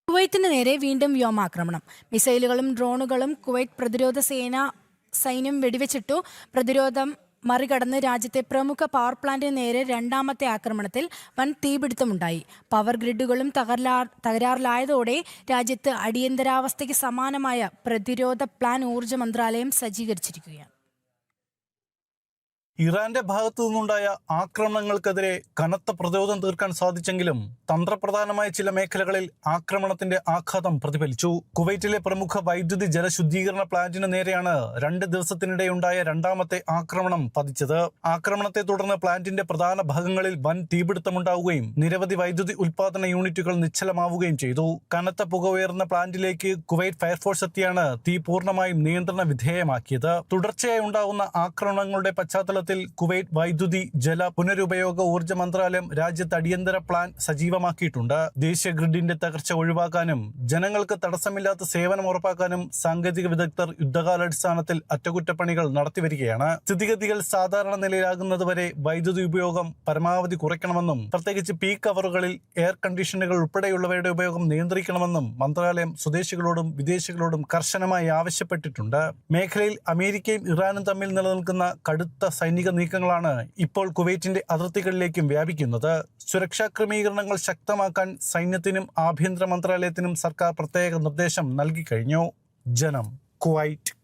കുവൈത്തിന് നേരെ വീണ്ടും വ്യോമാക്രമണം. മിസൈലുകളും ഡ്രോണുകളും കുവൈറ്റ് സൈന്യം വെടിവെച്ചിട്ടു. പ്രതിരോധം മറികടന്ന് രാജ്യത്തെ പ്രമുഖ പവർ പ്ലാന്റിന് നേരെ രണ്ടാമത്തെ ആക്രമണത്തിൽ വൻ തീപിടുത്തമുണ്ടായി. പവർ ഗ്രിഡുകളും തകരാറിലായതോടെ രാജ്യത്ത് അടിയന്തരാവസ്ഥയ്ക്ക് സമാനമായ പ്രതിരോധ പ്ലാൻ ഊർജ്ജ മന്ത്രാലയം സജ്ജീകരിച്ചിരിക്കുകയാണ്. ഇറാന്റെ ഭാഗത്തു നിന്നുണ്ടായ ആക്രമണങ്ങൾക്കെതിരെ കനത്ത പ്രതിരോധം തീർക്കാൻ സാധിച്ചെങ്കിലും തന്ത്രപ്രധാനമായ ചില മേഖലകളിൽ ആക്രമണത്തിന്റെ ആഘാതം പ്രതിഫലിച്ചു. കുവൈറ്റിലെ പ്രമുഖ വൈദ്യുതി ജലശുദ്ധീകരണ പ്ലാന്റിന് നേരെയാണ് 2 ദിവസത്തിനിടെയുണ്ടായ രണ്ടാമത്തെ ആക്രമണം പതിച്ചത്. ആക്രമണത്തെ തുടർന്ന് പ്ലാന്റിന്റെ പ്രധാന ഭാഗങ്ങളിൽ വൻ തീപിടുത്തമുണ്ടാവുകയും നിരവധി വൈദ്യുതി ഉൽപാദന യൂണിറ്റുകൾ നിശ്ചലമാവുകയും ചെയ്തു. കനത്ത പുക ഉയർന്ന പ്ലാന്റിലേക്ക് കുവൈറ്റ് ഫയർഫോഴ്സ് എത്തിയാണ് തീ പൂർണ്ണമായും നിയന്ത്രണ വിധേയമാക്കിയത്. തുടർച്ചയായി ഉണ്ടാകുന്ന ആക്രമണങ്ങളുടെ പശ്ചാത്തലത്തിൽ കുവൈറ്റ് വൈദ്യുതി ജല പുനരുപയോഗ ഊർജ്ജ മന്ത്രാലയം രാജ്യത്ത് അടിയന്തര പ്ലാൻ സജീവമാക്കിയിട്ടുണ്ട്. ദേശീയ ഗ്രിഡിന്റെ തകർച്ച ഒഴിവാക്കാനും ജനങ്ങൾക്ക് തടസ്സമില്ലാത്ത സേവനം ഉറപ്പാക്കാനും സാങ്കേതിക വിദഗ്ധർ യുദ്ധകാലാടിസ്ഥാനത്തിൽ അറ്റകുറ്റപ്പണികൾ നടത്തിവരികയാണ്. സ്ഥിതിഗതികൾ സാധാരണ നിലയിലാകുന്നതുവരെ വൈദ്യുതി ഉപയോഗം പരമാവധി കുറയ്ക്കണമെന്നും പ്രത്യേകിച്ച് പീക്ക് അവറുകളിൽ എയർ കണ്ടീഷനുകൾ ഉൾപ്പെടെയുള്ളവയുടെ ഉപയോഗം നിയന്ത്രിക്കണമെന്നും മന്ത്രാലയം സ്വദേശികളോടും വിദേശികളോടും കർശനമായി ആവശ്യപ്പെട്ടിട്ടുണ്ട്. മേഖലയിൽ അമേരിക്കയും ഇറാനും തമ്മിൽ നിലനിൽക്കുന്ന കടുത്ത സൈനിക നീക്കങ്ങളാണ് ഇപ്പോൾ കുവൈറ്റിന്റെ അതിർത്തികളിലേക്കും വ്യാപിക്കുന്നത്. സുരക്ഷാ ക്രമീകരണങ്ങൾ ശക്തമാക്കാൻ സൈന്യത്തിനും ആഭ്യന്തര മന്ത്രാലയത്തിനും സർക്കാർ പ്രത്യേക നിർദ്ദേശം നൽകി കഴിഞ്ഞു. ജനം, കുവൈറ്റ്.